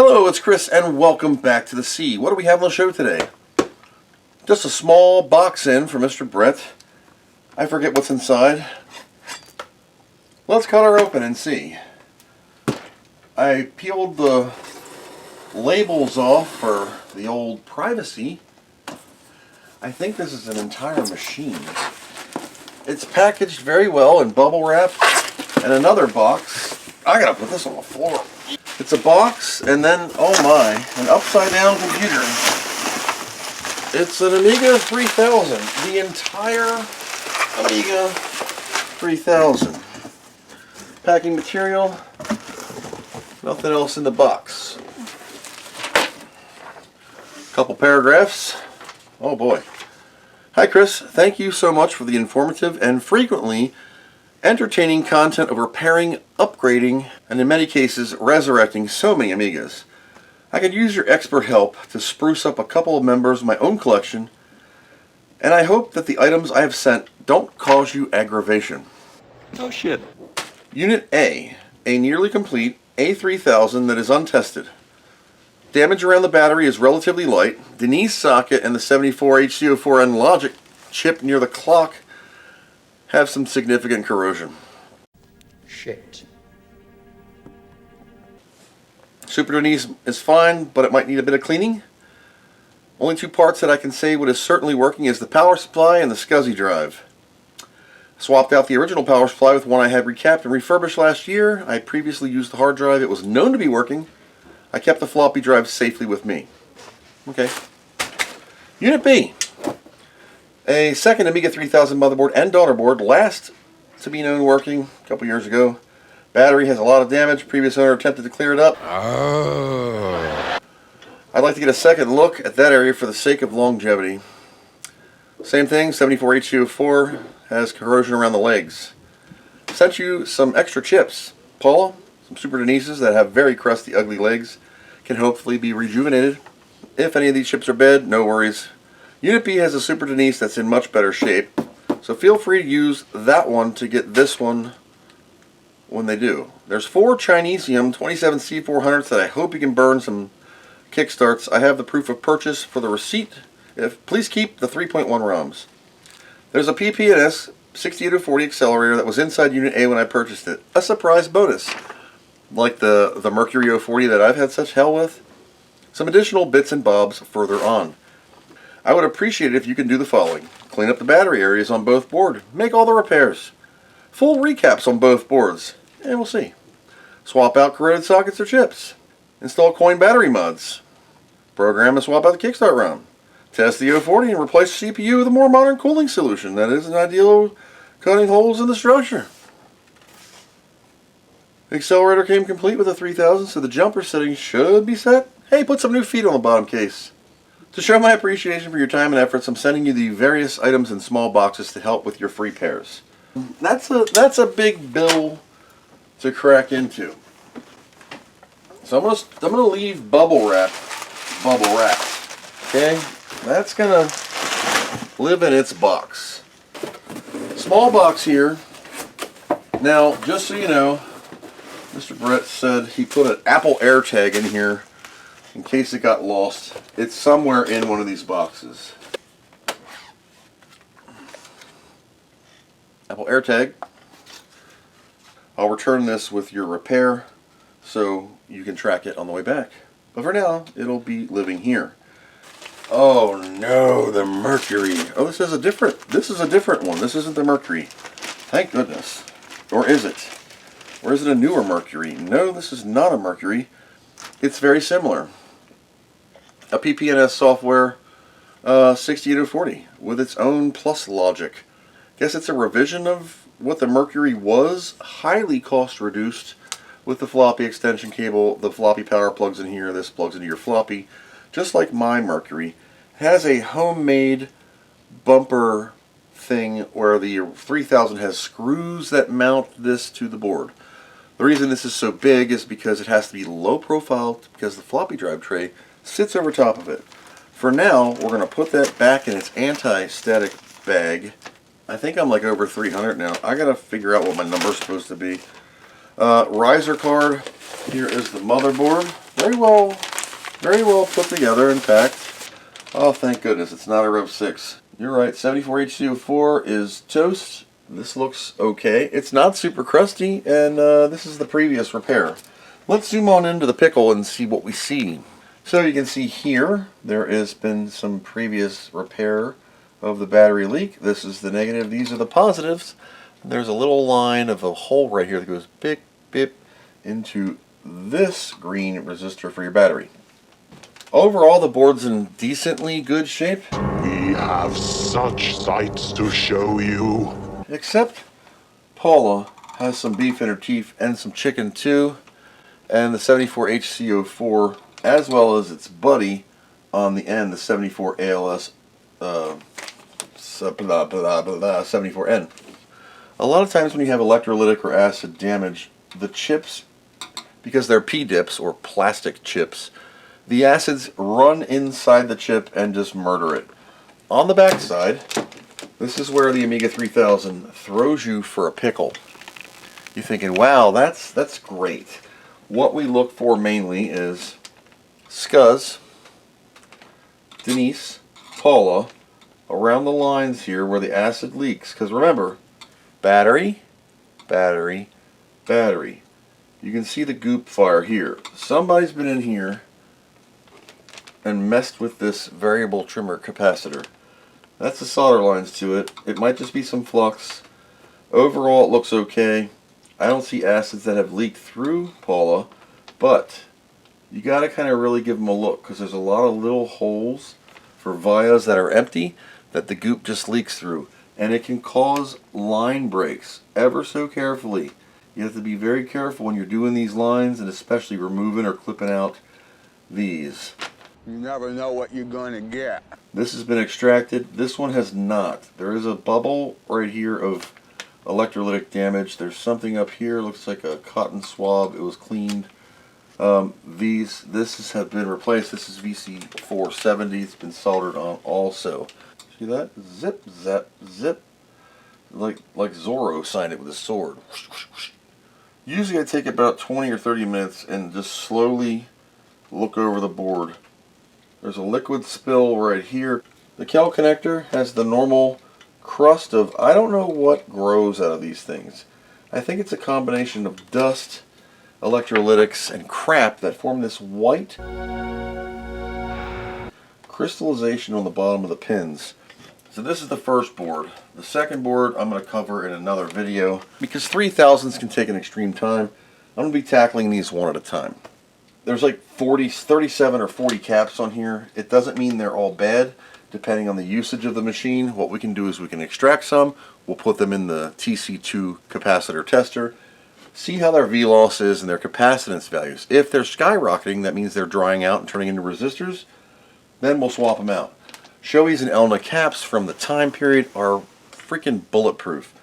Hello, it's Chris and welcome back to the sea. What do we have on the show today? Just a small box in for Mr. Brett. I forget what's inside. Let's cut her open and see. I peeled the labels off for the old privacy. I think this is an entire machine. It's packaged very well in bubble wrap and another box. I gotta put this on the floor. It's a box and then, oh my, an upside down computer. It's an Amiga 3000, the entire Amiga 3000. Packing material, nothing else in the box. Couple paragraphs. Oh boy. Hi Chris, thank you so much for the informative and frequently entertaining content of repairing, upgrading, and in many cases resurrecting so many Amigas. I could use your expert help to spruce up a couple of members of my own collection, and I hope that the items I have sent don't cause you aggravation. Oh shit. Unit A nearly complete A3000 that is untested. Damage around the battery is relatively light. Denise socket and the 74HC04N logic chip near the clock have some significant corrosion. Shit. Super Denise is fine, but it might need a bit of cleaning. Only two parts that I can say what is certainly working is the power supply and the SCSI drive. Swapped out the original power supply with one I had recapped and refurbished last year. I previously used the hard drive. It was known to be working. I kept the floppy drive safely with me. Okay. Unit B. A second Amiga 3000 motherboard and daughter board, last to be known working a couple years ago. Battery has a lot of damage. Previous owner attempted to clear it up. Oh. I'd like to get a second look at that area for the sake of longevity. Same thing, 74HC04 has corrosion around the legs. Sent you some extra chips. Paula, some Super Denises that have very crusty, ugly legs, can hopefully be rejuvenated. If any of these chips are bad, no worries. Unit B has a Super Denise that's in much better shape, so feel free to use that one to get this one when they do. There's 4 Chinesium 27C400s that I hope you can burn some kickstarts. I have the proof of purchase for the receipt. Please keep the 3.1 ROMs. There's a PPNS 6840 Accelerator that was inside Unit A when I purchased it. A surprise bonus. Like the Mercury 040 that I've had such hell with. Some additional bits and bobs further on. I would appreciate it if you can do the following. Clean up the battery areas on both boards. Make all the repairs. Full recaps on both boards. And we'll see. Swap out corroded sockets or chips. Install coin battery mods. Program and swap out the Kickstart ROM. Test the 040 and replace the CPU with a more modern cooling solution that is an ideal cutting holes in the structure. The Accelerator came complete with a 3000, so the jumper settings should be set. Hey, put some new feet on the bottom case. To show my appreciation for your time and efforts, I'm sending you the various items in small boxes to help with your free pairs. That's a big bill to crack into. So I'm gonna leave bubble wrap. Okay, that's gonna live in its box. Small box here. Now, just so you know, Mr. Brett said he put an Apple AirTag in here in case it got lost. It's somewhere in one of these boxes. Apple AirTag. I'll return this with your repair so you can track it on the way back. But for now, it'll be living here. Oh no, the Mercury. Oh, this is a different one. This isn't the Mercury. Thank goodness. Or is it? Or is it a newer Mercury? No, this is not a Mercury. It's very similar. A PPNS software 6840 with its own plus logic. Guess it's a revision of what the Mercury was, highly cost reduced with the floppy extension cable. The floppy power plugs in here, this plugs into your floppy. Just like my Mercury, has a homemade bumper thing where the 3000 has screws that mount this to the board. The reason this is so big is because it has to be low profile because the floppy drive tray sits over top of it. For now, we're going to put that back in its anti-static bag. I think I'm like over 300 now. I got to figure out what my number's supposed to be. Riser card. Here is the motherboard. very well put together and packed. Oh, thank goodness, it's not a Rev 6. You're right, 74HC04 is toast. This looks okay. It's not super crusty, and this is the previous repair. Let's zoom on into the pickle and see what we see. So you can see here, there has been some previous repair of the battery leak. This is the negative, these are the positives. There's a little line of a hole right here that goes bip, bip into this green resistor for your battery. Overall, the board's in decently good shape. We have such sights to show you. Except Paula has some beef in her teeth and some chicken too. And the 74HC04, as well as its buddy on the end, the 74ALS 74N. A lot of times when you have electrolytic or acid damage, the chips, because they're P-dips or plastic chips, the acids run inside the chip and just murder it. On the back side, this is where the Amiga 3000 throws you for a pickle. You're thinking, wow, that's great. What we look for mainly is Scuzz, Denise, Paula, around the lines here where the acid leaks. Because remember, battery, battery, battery. You can see the goop fire here. Somebody's been in here and messed with this variable trimmer capacitor. That's the solder lines to it. It might just be some flux. Overall, it looks okay. I don't see acids that have leaked through Paula, but you got to kind of really give them a look because there's a lot of little holes for vias that are empty that the goop just leaks through, and it can cause line breaks ever so carefully. You have to be very careful when you're doing these lines, and especially removing or clipping out these. You never know what you're going to get. This has been extracted. This one has not. There is a bubble right here of electrolytic damage. There's something up here, looks like a cotton swab. It was cleaned. This has been replaced. This is VC470. It's been soldered on also. See that? Zip, zap, zip. Like Zorro signed it with a sword. Usually I take about 20 or 30 minutes and just slowly look over the board. There's a liquid spill right here. The Kel connector has the normal crust of, I don't know what grows out of these things. I think it's a combination of dust, electrolytics, and crap that form this white crystallization on the bottom of the pins. So this is the first board. The second board I'm going to cover in another video because 3000s can take an extreme time. I'm going to be tackling these one at a time. There's like 37 or 40 caps on here. It doesn't mean they're all bad. Depending on the usage of the machine, what we can do is we can extract some, we'll put them in the TC2 capacitor tester, see how their VLOS is and their capacitance values. If they're skyrocketing, that means they're drying out and turning into resistors, then we'll swap them out. Shoei's and Elna caps from the time period are freaking bulletproof.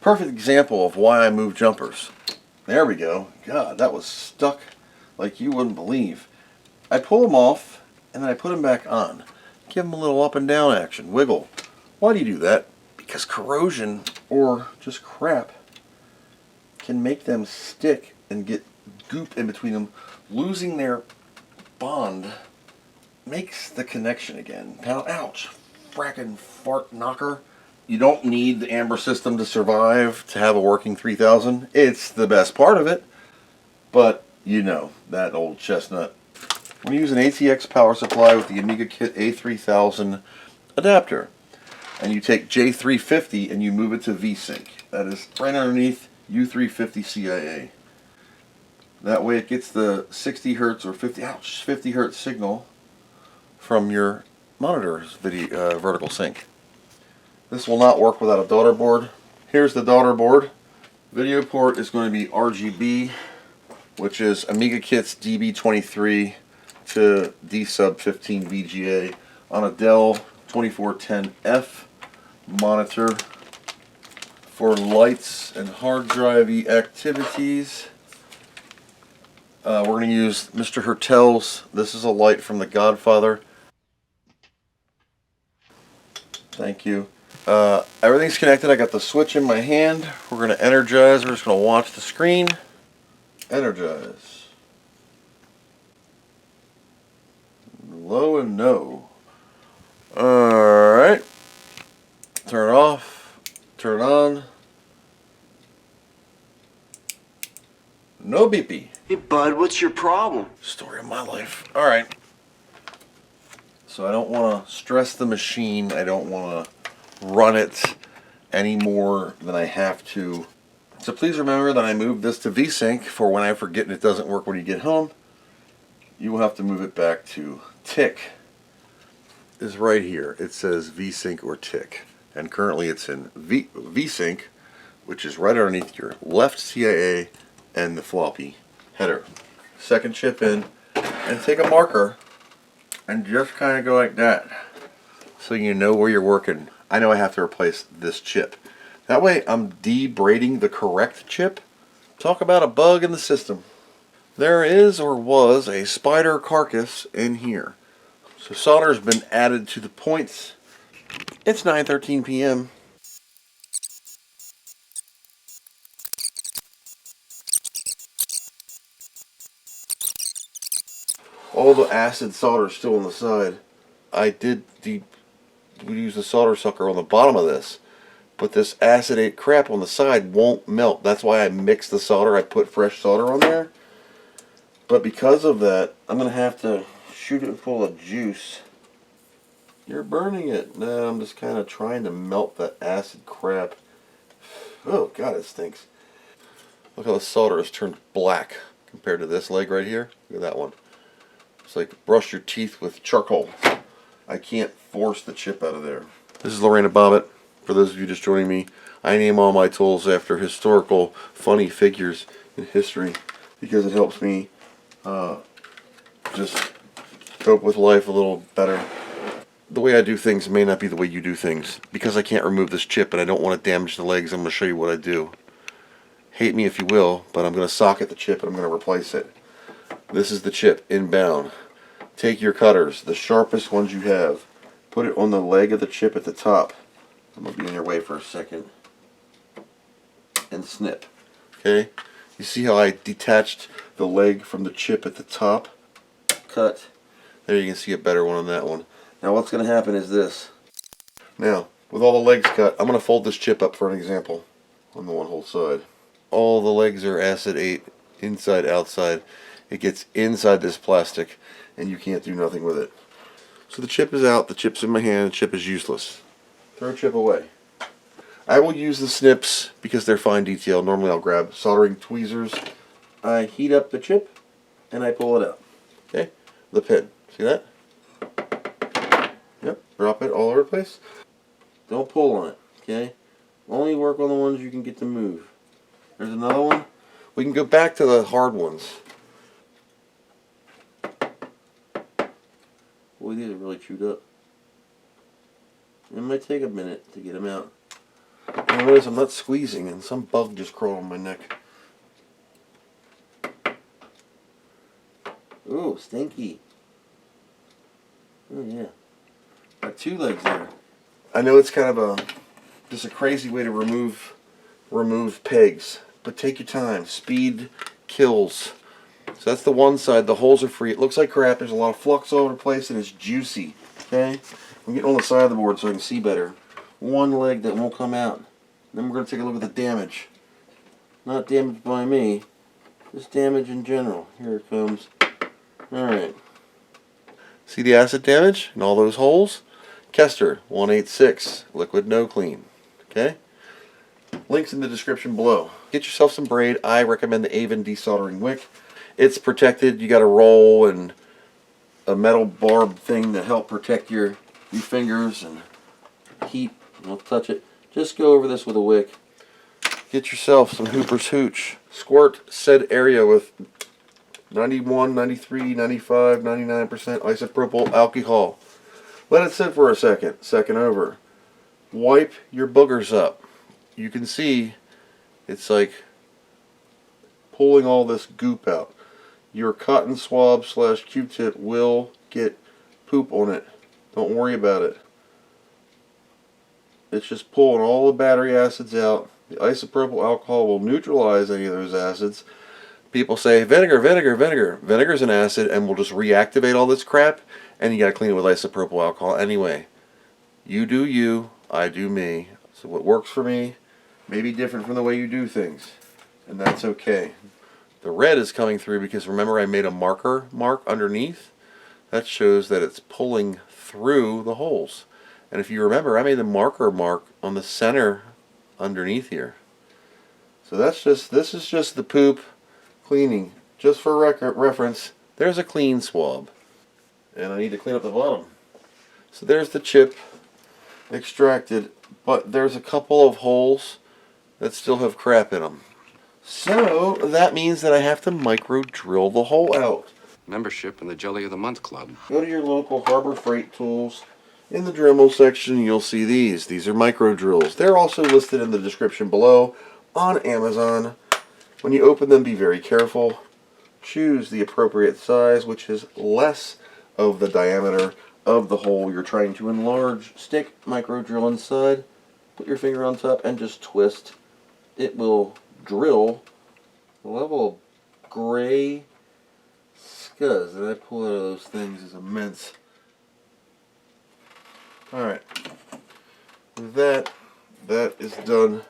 Perfect example of why I move jumpers. There we go. God, that was stuck like you wouldn't believe. I pull them off and then I put them back on. Give them a little up and down action, wiggle. Why do you do that? Because corrosion or just crap can make them stick and get goop in between them. Losing their bond makes the connection again. Now, ouch, frackin' fart knocker. You don't need the amber system to survive to have a working 3000. It's the best part of it, but you know, that old chestnut. I'm going to use an ATX power supply with the Amiga Kit A3000 adapter. And you take J350 and you move it to VSync. That is right underneath U350 CIA. That way it gets the 60 hertz or 50 hertz signal from your monitor's vertical sync. This will not work without a daughter board. Here's the daughter board. Video port is going to be RGB, which is Amiga Kit's DB23 to D-Sub15 VGA on a Dell 2410F monitor. For lights and hard drive-y activities, we're going to use Mr. Hertel's. This is a light from The Godfather. Thank you. Everything's connected. I got the switch in my hand. We're going to energize. We're just going to watch the screen. Energize. Low and no. Alright. Turn it off. Turn it on. No beepy. Hey bud, what's your problem? Story of my life. Alright. So I don't want to stress the machine. I don't want to run it any more than I have to. So please remember that I moved this to VSync for when I forget and it doesn't work when you get home. You will have to move it back to tick. Is right here. It says VSync or tick. And currently it's in VSync, which is right underneath your left CIA and the floppy header. Second chip in, and take a marker and just kind of go like that so you know where you're working. I know I have to replace this chip. That way I'm debraiding the correct chip. Talk about a bug in the system. There is or was a spider carcass in here. So solder has been added to the points. It's 9:13 p.m. All the acid solder is still on the side. I did we use the solder sucker on the bottom of this, but this acidate crap on the side won't melt. That's why I mixed the solder. I put fresh solder on there. But because of that, I'm going to have to shoot it full of juice. You're burning it. No, I'm just kind of trying to melt that acid crap. Oh, God, it stinks. Look how the solder has turned black compared to this leg right here. Look at that one. It's like brush your teeth with charcoal. I can't force the chip out of there. This is Loreana Bobbit. For those of you just joining me, I name all my tools after historical, funny figures in history because it helps me just cope with life a little better. The way I do things may not be the way you do things. Because I can't remove this chip and I don't want to damage the legs, I'm going to show you what I do. Hate me if you will, but I'm going to socket the chip and I'm going to replace it. This is the chip inbound. Take your cutters, the sharpest ones you have, put it on the leg of the chip at the top. I'm going to be in your way for a second. And snip. Okay? You see how I detached the leg from the chip at the top? Cut. There you can see a better one on that one. Now what's going to happen is this. Now, with all the legs cut, I'm going to fold this chip up for an example on the one whole side. All the legs are acid-ate, inside, outside. It gets inside this plastic and you can't do nothing with it. So the chip is out, the chip's in my hand, the chip is useless. Throw a chip away. I will use the snips because they're fine detail. Normally I'll grab soldering tweezers. I heat up the chip and I pull it out. Okay? The pin. See that? Yep. Drop it all over the place. Don't pull on it. Okay? Only work on the ones you can get to move. There's another one. We can go back to the hard ones. Boy, these are really chewed up. It might take a minute to get them out. I notice I'm not squeezing and some bug just crawled on my neck. Ooh, stinky. Oh yeah. Got two legs there. I know it's kind of just a crazy way to remove pegs, but take your time. Speed kills. So that's the one side. The holes are free. It looks like crap. There's a lot of flux all over the place and it's juicy. Okay? I'm getting on the side of the board so I can see better. One leg that won't come out. Then we're going to take a look at the damage. Not damage by me, just damage in general. Here it comes. Alright. See the acid damage in all those holes? Kester 186, liquid no clean. Okay? Links in the description below. Get yourself some braid. I recommend the Aven desoldering wick. It's protected. You got a roll and a metal barb thing to help protect your fingers and heat. Don't touch it. Just go over this with a wick. Get yourself some Hooper's Hooch. Squirt said area with 91, 93, 95, 99% isopropyl alcohol. Let it sit for a second. Second over. Wipe your boogers up. You can see it's like pulling all this goop out. Your cotton swab / Q-tip will get poop on it. Don't worry about it. It's just pulling all the battery acids out. The isopropyl alcohol will neutralize any of those acids. People say vinegar, vinegar, vinegar. Vinegar is an acid and will just reactivate all this crap And you got to clean it with isopropyl alcohol anyway. You do you, I do me. So what works for me may be different from the way you do things. And that's okay. The red is coming through because remember I made a marker mark underneath? That shows that it's pulling through the holes. And if you remember, I made the marker mark on the center underneath here. So this is just the poop cleaning. Just for reference, there's a clean swab. And I need to clean up the bottom. So there's the chip extracted, but there's a couple of holes that still have crap in them. So that means that I have to micro drill the hole out. Membership in the Jelly of the Month Club. Go to your local Harbor Freight Tools. In the Dremel section, you'll see these. These are micro drills. They're also listed in the description below on Amazon. When you open them, be very careful. Choose the appropriate size, which is less of the diameter of the hole you're trying to enlarge. Stick micro drill inside. Put your finger on top and just twist. It will drill the level of gray scuzz that I pull out of those things is immense. Alright, with that is done.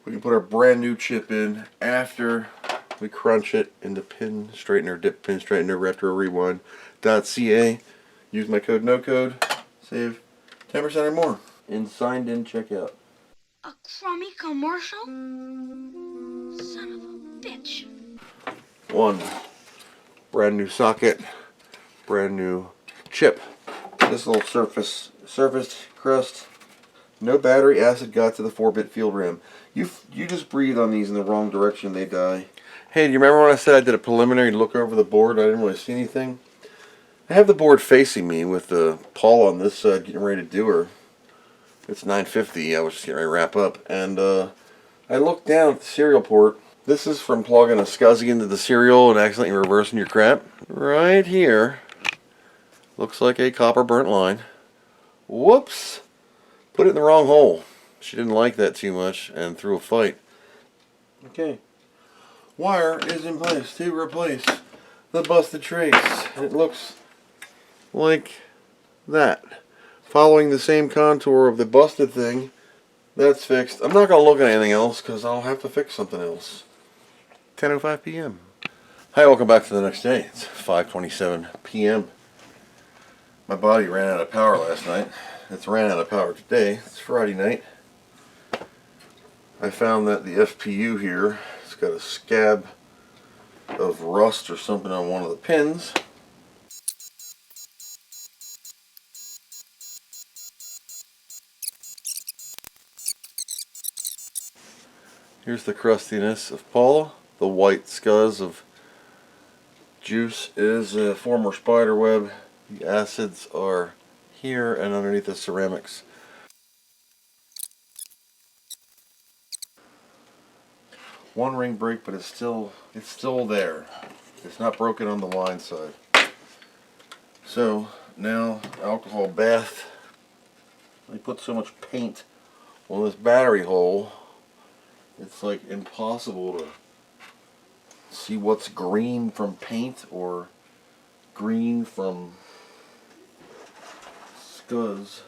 We can put our brand new chip in after we crunch it into pin straightener, dip pin straightener, retrorewind.ca. Use my code NOCODE, save 10% or more in signed in checkout. A crummy commercial? Son of a bitch. One brand new socket, brand new chip. This little surfaced crust. No battery acid got to the 4-bit field RAM. You just breathe on these in the wrong direction, they die. Hey, do you remember when I said I did a preliminary look over the board? I didn't really see anything. I have the board facing me with the Paul on this side getting ready to do her. It's 9:50. I was just getting ready to wrap up, and I looked down at the serial port. This is from plugging a SCSI into the serial and accidentally reversing your crap. Right here. Looks like a copper burnt line. Whoops! Put it in the wrong hole. She didn't like that too much and threw a fight. Okay. Wire is in place to replace the busted trace. It looks like that. Following the same contour of the busted thing, that's fixed. I'm not going to look at anything else because I'll have to fix something else. 10:05 p.m. Hi, welcome back to the next day. It's 5:27 p.m. My body ran out of power last night. It's ran out of power today. It's Friday night. I found that the FPU here, it's got a scab of rust or something on one of the pins. Here's the crustiness of Paula. The white scuzz of juice is a former spider web. The acids are here and underneath the ceramics. One ring break, but it's still there. It's not broken on the line side. So now alcohol bath. I put so much paint on this battery hole. It's like impossible to see what's green from paint or green from scuzz.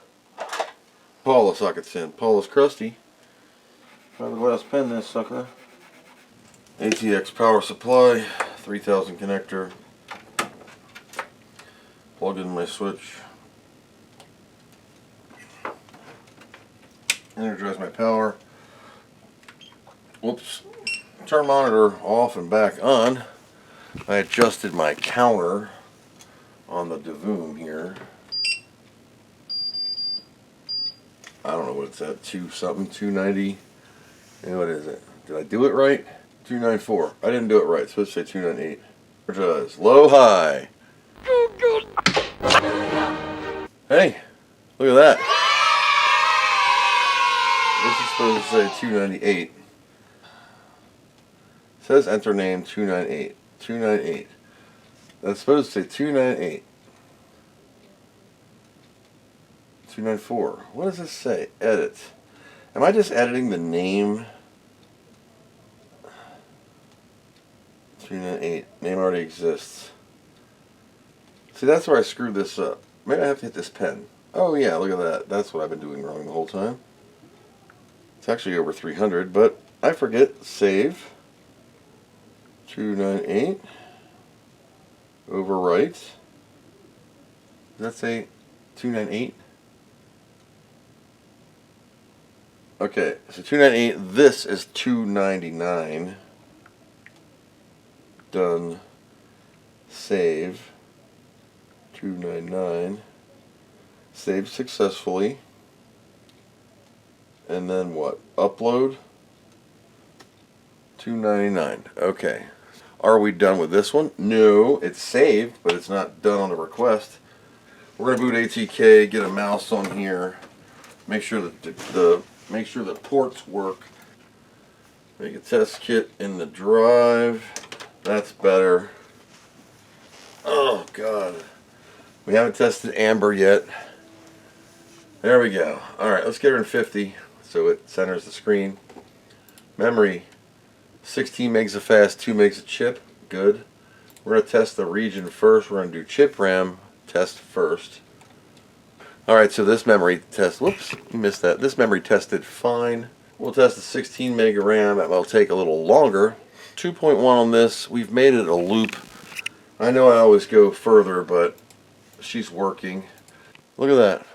Paula socket's in. Paula's crusty. Fiberglass pen this sucker. ATX power supply, 3000 connector. Plug in my switch. Energize my power. Whoops. Turn monitor off and back on. I adjusted my counter on the DeVoom here. I don't know what it's at, 290. And what is it? Did I do it right? 294. I didn't do it right. It's supposed to say 298. Energize. Low, high. Hey, look at that. This is supposed to say 298. It says enter name 298. 298. That's supposed to say 298. 294. What does this say? Edit. Am I just editing the name? 298. Name already exists. See, that's where I screwed this up. Maybe I have to hit this pen. Oh yeah, look at that. That's what I've been doing wrong the whole time. It's actually over 300, but I forget. Save. 298. Overwrite. Does that say 298? Okay, so 298. This is 299. Done. Save. 299. Save successfully. And then what? Upload. 299. Okay. Are we done with this one? No, it's saved, but it's not done on the request. We're gonna boot ATK, get a mouse on here, make sure that the ports work. Make a test kit in the drive. That's better. Oh God, we haven't tested Amber yet. There we go. All right, let's get her in 50 so it centers the screen. Memory. 16 megs of fast, 2 megs of chip. Good. We're going to test the region first. We're going to do chip RAM test first. Alright, so this memory test, whoops, you missed that. This memory tested fine. We'll test the 16 meg of RAM. That will take a little longer. 2.1 on this. We've made it a loop. I know I always go further, but she's working. Look at that.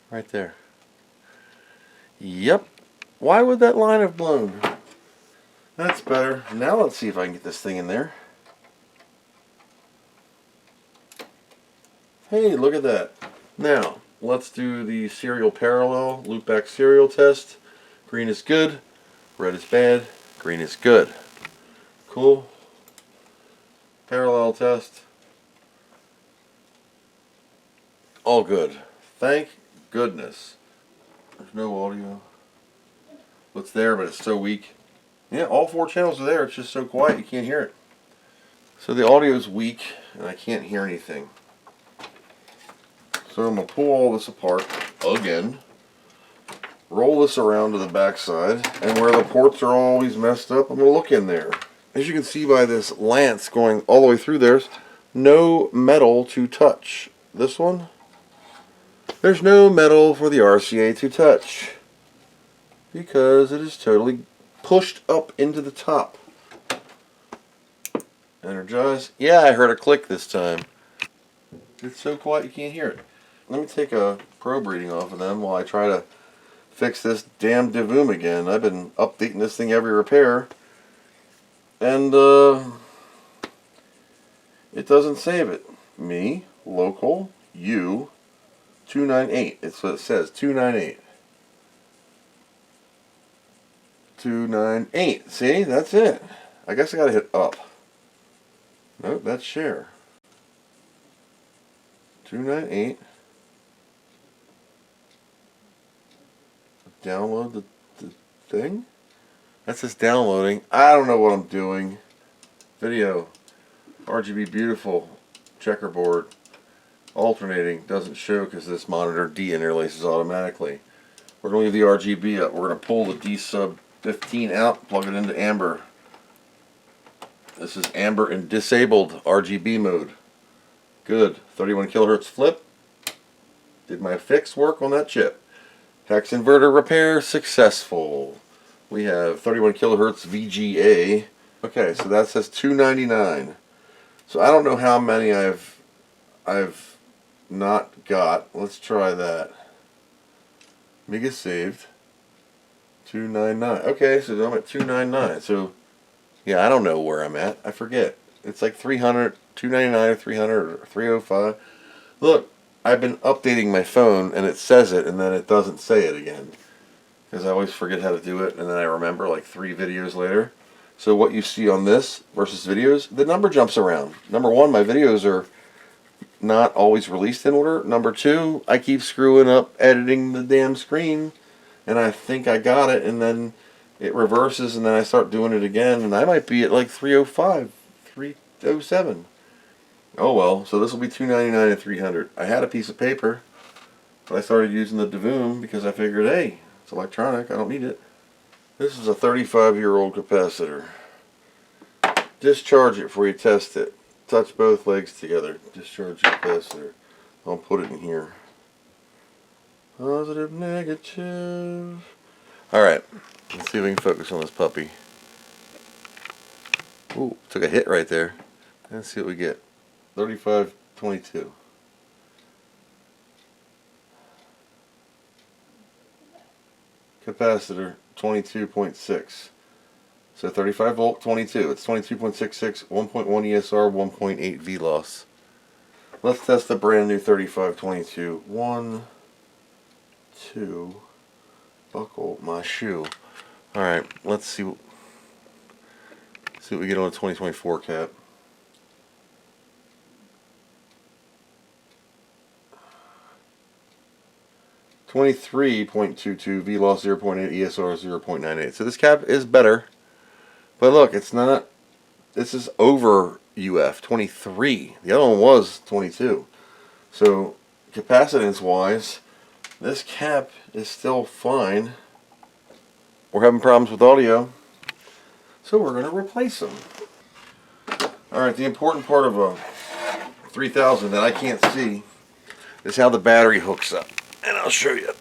Right there. Yep. Why would that line have blown? That's better. Now let's see if I can get this thing in there. Hey, look at that. Now, let's do the serial parallel, loopback serial test. Green is good, red is bad, green is good. Cool. Parallel test. All good. Thank goodness. There's no audio. It's there, but it's so weak. Yeah, all 4 channels are there. It's just so quiet you can't hear it. So the audio is weak and I can't hear anything. So I'm going to pull all this apart again. Roll this around to the back side. And where the ports are always messed up, I'm going to look in there. As you can see by this lance going all the way through, there's no metal to touch. This one, there's no metal for the RCA to touch. Because it is totally pushed up into the top. Energize. Yeah, I heard a click this time. It's so quiet you can't hear it. Let me take a probe reading off of them while I try to fix this damn DeVoom again. I've been updating this thing every repair. And it doesn't save it. Me, local, you, 298. It's what it says, 298. 298. See, that's it. I guess I gotta hit up. Nope, that's share. 298. Download the thing. That says downloading. I don't know what I'm doing. Video. RGB beautiful. Checkerboard. Alternating. Doesn't show because this monitor de-interlaces automatically. We're going to leave the RGB up. We're going to pull the D sub 15 out, plug it into Amber. This is Amber in disabled RGB mode. Good. 31 kilohertz flip. Did my fix work on that chip? Hex inverter repair successful. We have 31 kilohertz VGA. Okay, so that says 299. So I don't know how many I've not got. Let's try that. Mega saved. 299. Okay, so I'm at 299. So yeah, I don't know where I'm at. I forget. It's like 300, 299 or 300 or 305. Look, I've been updating my phone and it says it and then it doesn't say it again. Because I always forget how to do it and then I remember like 3 videos later. So what you see on this versus videos, the number jumps around. Number 1, my videos are not always released in order. Number 2, I keep screwing up editing the damn screen and I think I got it and then it reverses and then I start doing it again and I might be at like 305, 307. Oh well, so this will be 299 and 300. I had a piece of paper, but I started using the DeVoom because I figured, hey, it's electronic, I don't need it. This is a 35-year-old capacitor. Discharge it before you test it. touch both legs together. Discharge capacitor. I'll put it in here. Positive, negative. Alright, let's see if we can focus on this puppy. Ooh, took a hit right there. Let's see what we get. 3522. Capacitor 22.6. So 35 volt 22. It's 22.66, 1.1 ESR, 1.8 V loss. Let's test the brand new 3522. 1, 2. Buckle my shoe. Alright, let's see what we get on a 2024 cap. .22 V loss 0.8 ESR 0.98. So this cap is better, but look, it's not. This is over UF 23. The other one was 22. So capacitance wise, this cap is still fine. We're having problems with audio, so we're going to replace them. Alright, the important part of a 3000 that I can't see is how the battery hooks up. And I'll show you.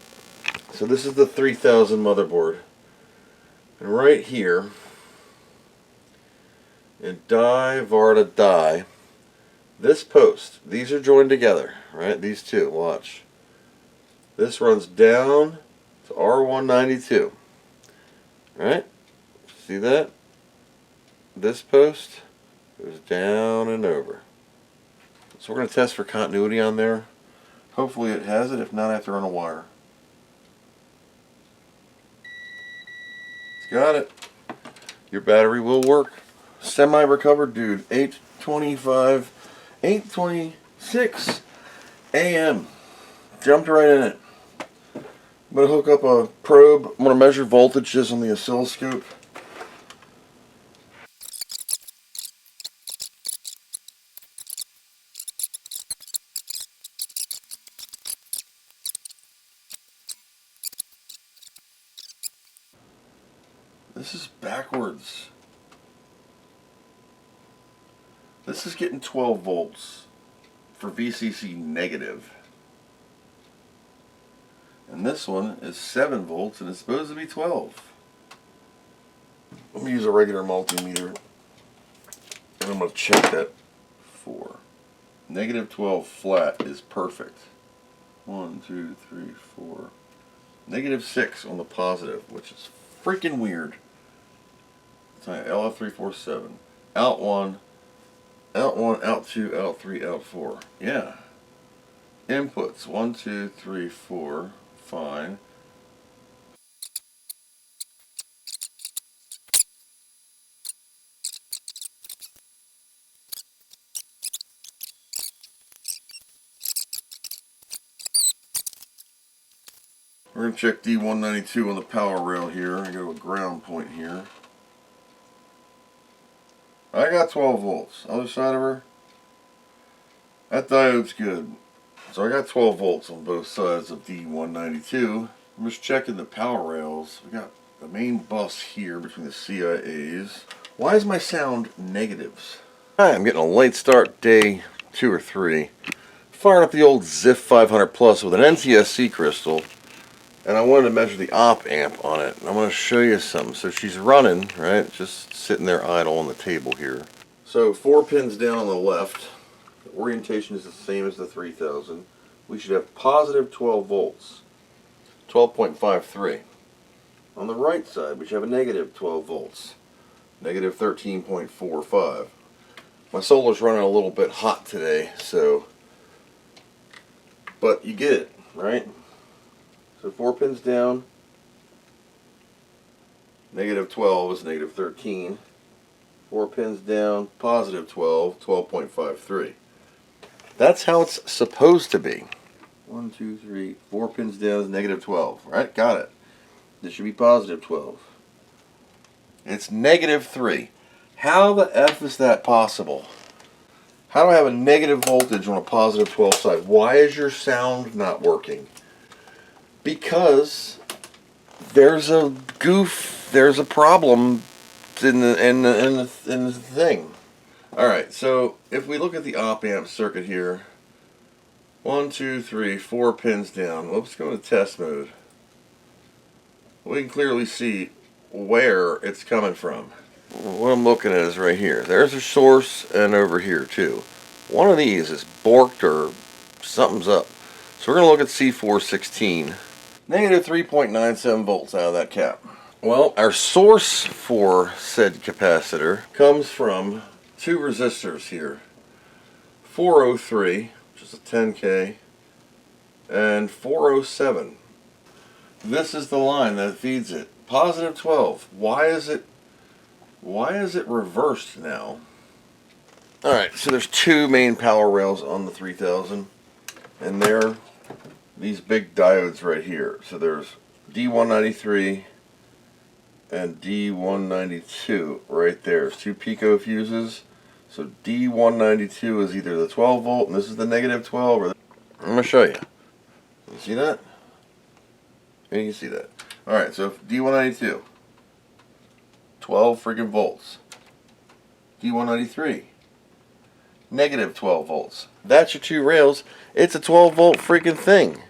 So this is the 3000 motherboard. And right here, in die, Varda, die, this post, these are joined together, right? These two, watch. This runs down to R192. Right? See that? This post goes down and over. So we're going to test for continuity on there. Hopefully it has it. If not, I have to run a wire. It's got it. Your battery will work. Semi-recovered dude. 8:26 a.m. Jumped right in it. I'm going to hook up a probe. I'm going to measure voltages on the oscilloscope. This is backwards. This is getting 12 volts for VCC negative. And this one is 7 volts and it's supposed to be 12. Let me use a regular multimeter and I'm going to check that for. Negative 12 flat is perfect. 1, 2, 3, 4. Negative 6 on the positive, which is freaking weird. LF347. Out 1, out 1, out 2, out 3, out 4. Yeah. Inputs 1, 2, 3, 4. Fine. We're going to check D192 on the power rail here. I go to a ground point here. I got 12 volts. Other side of her. That diode's good. So I got 12 volts on both sides of D192. I'm just checking the power rails. We got the main bus here between the CIAs. Why is my sound negatives? Hi, I'm getting a late start day 2 or 3. Firing up the old ZIF 500 Plus with an NTSC crystal. And I wanted to measure the op amp on it. And I'm going to show you something. So she's running, right? Just sitting there idle on the table here. So 4 pins down on the left. The orientation is the same as the 3000. We should have positive 12 volts. 12.53. On the right side, we should have a negative 12 volts. Negative 13.45. My solar's running a little bit hot today, so... But you get it, right? So 4 pins down, negative 12 is negative 13. 4 pins down, positive 12, 12.53. That's how it's supposed to be. 1, 2, 3, 4 pins down is negative 12, right? Got it. This should be positive 12. It's negative 3. How the F is that possible? How do I have a negative voltage on a positive 12 side? Why is your sound not working? Because there's a goof, there's a problem in the thing. Alright, so if we look at the op-amp circuit here, 1, 2, 3, 4 pins down. Let's go into test mode. We can clearly see where it's coming from. What I'm looking at is right here. There's a source, and over here too. One of these is borked or something's up. So we're going to look at C416. Negative 3.97 volts out of that cap. Well, our source for said capacitor comes from two resistors here. 403, which is a 10K, and 407. This is the line that feeds it. Positive 12. Why is it reversed now? Alright, so there's two main power rails on the 3000, and they're these big diodes right here. So there's D193 and D192 right there. There's two pico fuses. So D192 is either the 12 volt and this is the negative 12, or I'm going to show you. You see that? Yeah, you can see that. Alright, so D192, 12 freaking volts. D193, negative 12 volts. That's your two rails. It's a 12 volt freaking thing.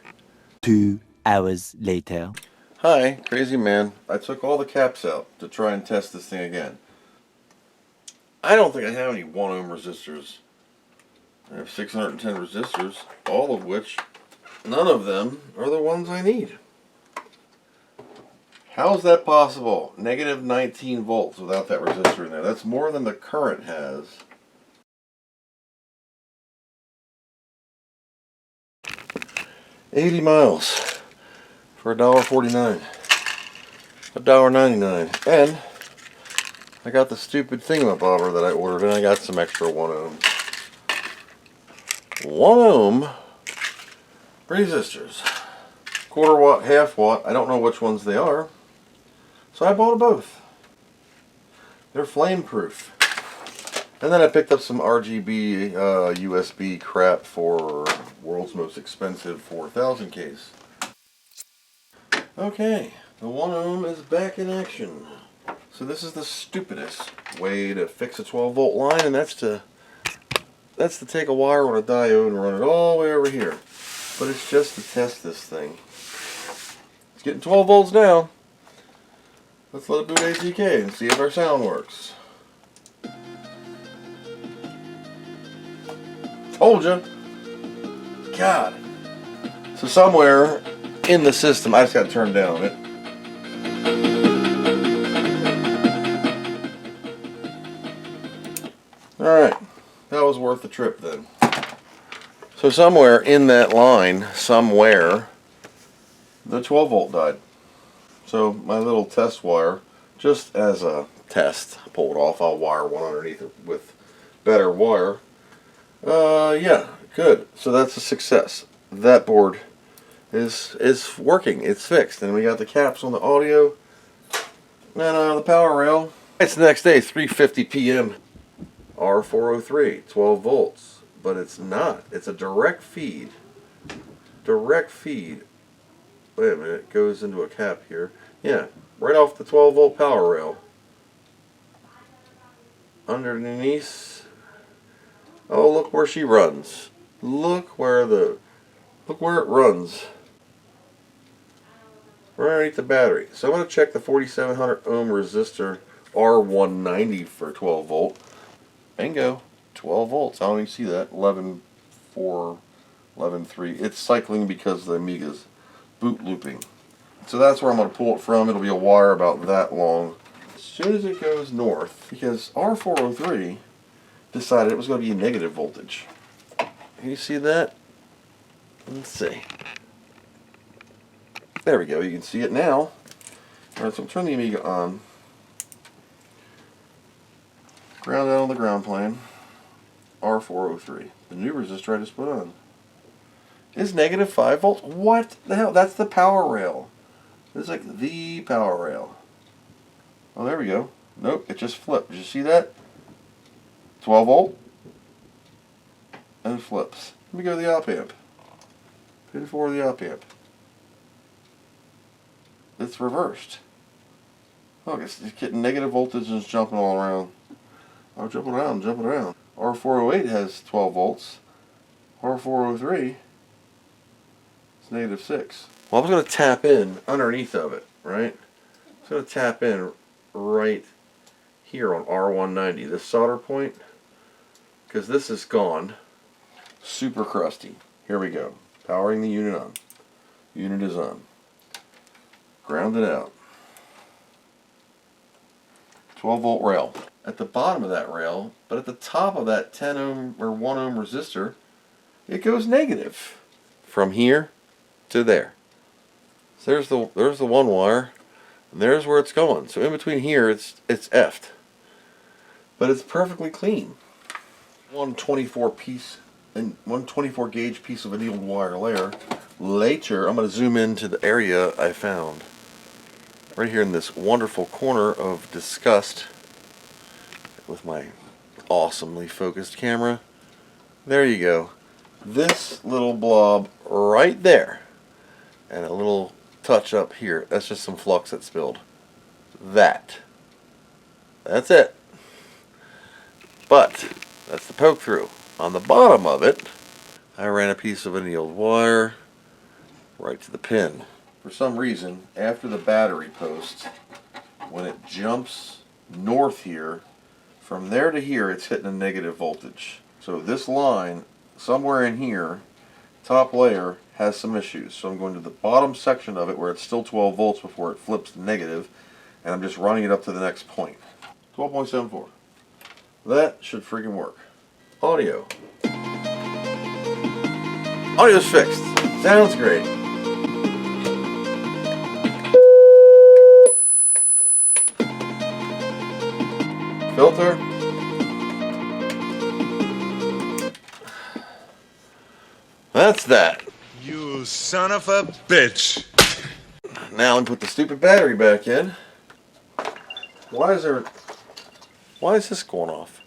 2 hours later. Hi, crazy man. I took all the caps out to try and test this thing again. I don't think I have any 1 ohm resistors. I have 610 resistors, all of which, none of them are the ones I need. How is that possible? Negative 19 volts without that resistor in there. That's more than the current has. $80 miles for $1.49. $1.99. And I got the stupid thingamabobber that I ordered, and I got some extra 1 ohm. 1 ohm resistors. Quarter watt, half watt. I don't know which ones they are. So I bought them both. They're flame proof. And then I picked up some RGB USB crap for world's most expensive 4000 case. Okay, the 1 ohm is back in action. So this is the stupidest way to fix a 12 volt line, and that's to take a wire on a diode and run it all the way over here. But it's just to test this thing. It's getting 12 volts now. Let's let it boot ATK and see if our sound works. Told ya. God. So somewhere in the system, I just got to turn down it. Alright. That was worth the trip then. So somewhere in that line, somewhere, the 12 volt died. So my little test wire, just as a test, pull it off. I'll wire one underneath it with better wire. Yeah, good. So that's a success. That board is working. It's fixed. And we got the caps on the audio and the power rail. It's the next day, 3:50 p.m. R403, 12 volts. But it's not. It's a direct feed. Direct feed. Wait a minute, it goes into a cap here. Yeah, right off the 12 volt power rail. Underneath. Oh, look where she runs. Look where it runs. Right underneath the battery. So I'm going to check the 4700 ohm resistor R190 for 12 volt. Bingo. 12 volts. I don't even see that. 11.4, 11.3. It's cycling because the Amiga's boot looping. So that's where I'm going to pull it from. It'll be a wire about that long. As soon as it goes north, because R403 decided it was going to be a negative voltage. Can you see that? Let's see. There we go. You can see it now. Alright, so I'll turn the Amiga on. Ground out on the ground plane. R403. The new resistor I just put on. Is negative 5 volts? What the hell? That's the power rail. This is like the power rail. Oh, there we go. Nope, it just flipped. Did you see that? 12 volt. And it flips. Let me go to the op amp. Pin 4 of the op amp. It's reversed. Look, it's getting negative voltage and it's jumping all around. I'm jumping around, jumping around. R408 has 12 volts. R403 is -6. Well, I'm just going to tap in underneath of it, right? I'm just going to tap in right here on R190, this solder point, because this is gone. Super crusty. Here we go. Powering the unit on. Unit is on. Ground it out. 12 volt rail. At the bottom of that rail, but at the top of that 10 ohm or 1 ohm resistor, it goes negative. From here to there. So there's the one wire, and there's where it's going. So in between here, it's effed. But it's perfectly clean. 124 piece and 124 gauge piece of annealed wire layer. Later, I'm going to zoom into the area I found. Right here in this wonderful corner of disgust with my awesomely focused camera. There you go. This little blob right there. And a little touch up here. That's just some flux that spilled. That's it. But that's the poke through. On the bottom of it, I ran a piece of annealed wire right to the pin. For some reason, after the battery post, when it jumps north here, from there to here, it's hitting a negative voltage. So this line, somewhere in here, top layer, has some issues. So I'm going to the bottom section of it where it's still 12 volts before it flips to negative, and I'm just running it up to the next point. 12.74. That should freaking work. Audio. Audio's fixed. Sounds great. Filter. That's that. You son of a bitch. Now I put the stupid battery back in. Why is this going off?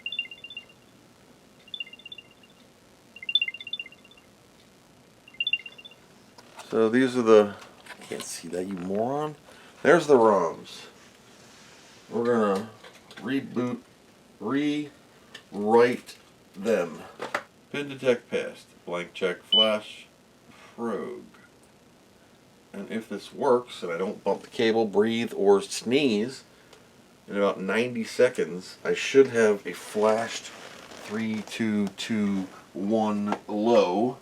So these are the, I can't see that, you moron. There's the ROMs. We're gonna reboot, rewrite them. Pin detect passed, blank check flash, probe. And if this works, and I don't bump the cable, breathe, or sneeze, in about 90 seconds, I should have a flashed 3, 2, 2, 1 low.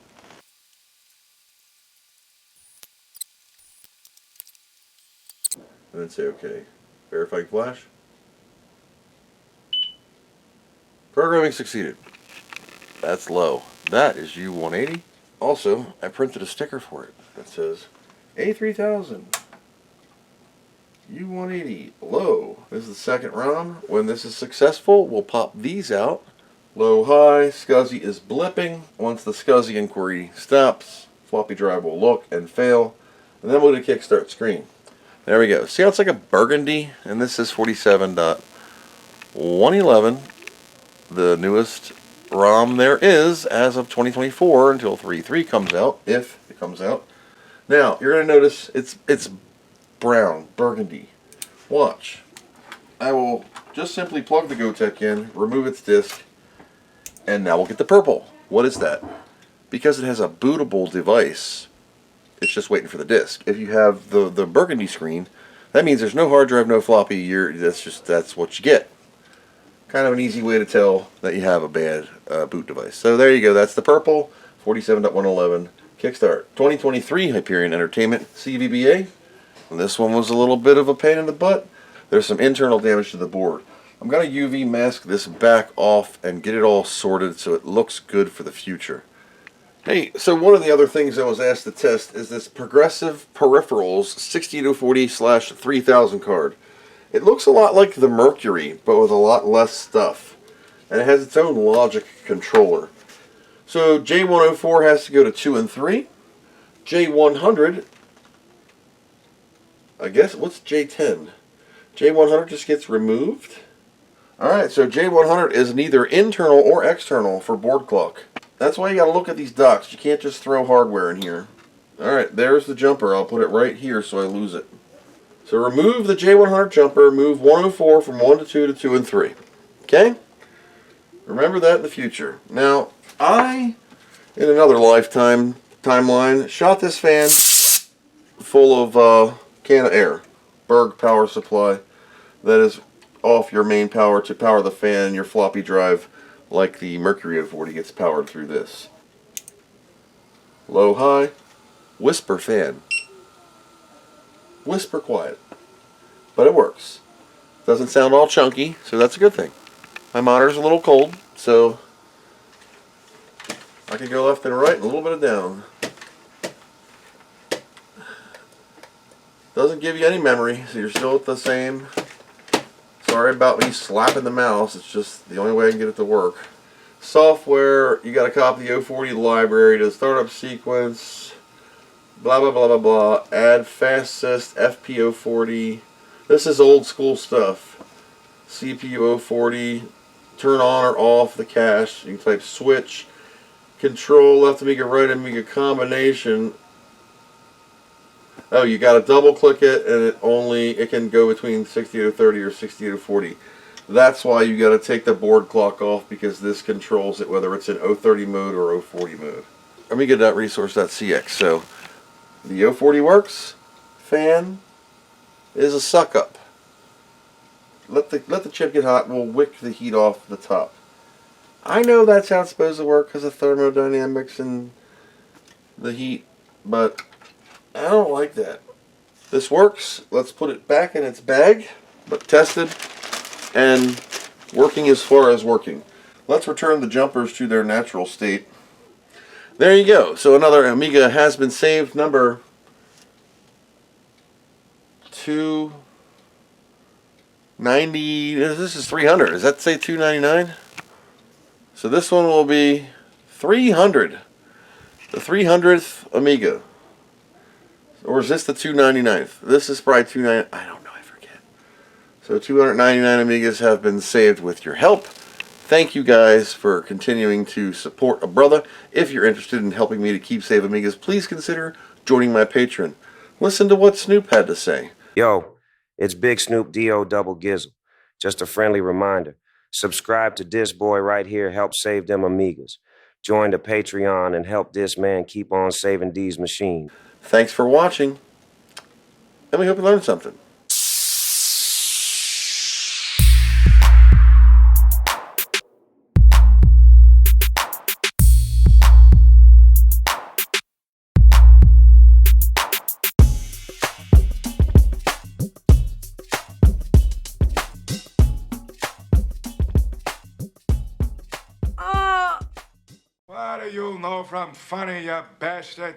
And then say OK. Verifying flash. Programming succeeded. That's low. That is U180. Also, I printed a sticker for it that says A3000 U180 low. This is the second ROM. When this is successful, we'll pop these out. Low, high, SCSI is blipping. Once the SCSI inquiry stops, floppy drive will look and fail, and then we'll do a kickstart screen. There we go. See how it's like a burgundy? And this is 47.111, the newest ROM there is as of 2024 until 3.3 comes out, if it comes out. Now, you're going to notice it's brown, burgundy. Watch. I will just simply plug the Gotek in, remove its disc, and now we'll get the purple. What is that? Because it has a bootable device, it's just waiting for the disc. If you have the burgundy screen, that means there's no hard drive, no floppy. That's what you get. Kind of an easy way to tell that you have a bad boot device. So there you go. That's the purple 47.111 Kickstart 2023 Hyperion Entertainment CVBA. And this one was a little bit of a pain in the butt. There's some internal damage to the board. I'm going to UV mask this back off and get it all sorted so it looks good for the future. Hey, so one of the other things I was asked to test is this Progressive Peripherals 6240/3000 card. It looks a lot like the Mercury, but with a lot less stuff. And it has its own logic controller. So J104 has to go to 2 and 3. J100, I guess, what's J10? J100 just gets removed? Alright, so J100 is neither internal or external for board clock. That's why you gotta look at these docks. You can't just throw hardware in here. Alright, there's the jumper. I'll put it right here so I lose it. So remove the J100 jumper, move 104 from 1 to 2 to 2 and 3. Okay? Remember that in the future. Now, I, in another timeline, shot this fan full of can of air. Berg power supply. That is off your main power to power the fan. Your floppy drive, like the Mercury 040, gets powered through this. Low, high, whisper fan. Whisper quiet. But it works. Doesn't sound all chunky, so that's a good thing. My monitor's a little cold, so I can go left and right and a little bit of down. Doesn't give you any memory, so you're still at the same. Sorry about me slapping the mouse, it's just the only way I can get it to work. Software, you got to copy the 040 library to the startup sequence, blah blah blah blah blah, add fastest FP040. This is old school stuff. CPU 040, turn on or off the cache. You can type switch, control left Amiga, right Amiga combination. Oh, you got to double click it, and it can go between 6830 or 6840. That's why you got to take the board clock off, because this controls it whether it's in 030 mode or 040 mode. Amiga.resource.cx. So the 040 works. Fan is a suck up. Let the chip get hot. We'll wick the heat off the top. I know that's how it's supposed to work because of thermodynamics and the heat, but I don't like that. This works. Let's put it back in its bag, but tested and working as far as working. Let's return the jumpers to their natural state. There you go. So another Amiga has been saved, number 290. This is 300. Does that say 299? So this one will be 300. The 300th Amiga. Or is this the 299th? This is probably 299. I don't know, I forget. So 299 Amigas have been saved with your help. Thank you guys for continuing to support a brother. If you're interested in helping me to keep save Amigas, please consider joining my Patreon. Listen to what Snoop had to say. Yo, it's Big Snoop D.O. Double Gizzle. Just a friendly reminder. Subscribe to this boy right here. Help save them Amigas. Join the Patreon and help this man keep on saving these machines. Thanks for watching, and we hope you learned something. What do you know from funny, you bastard?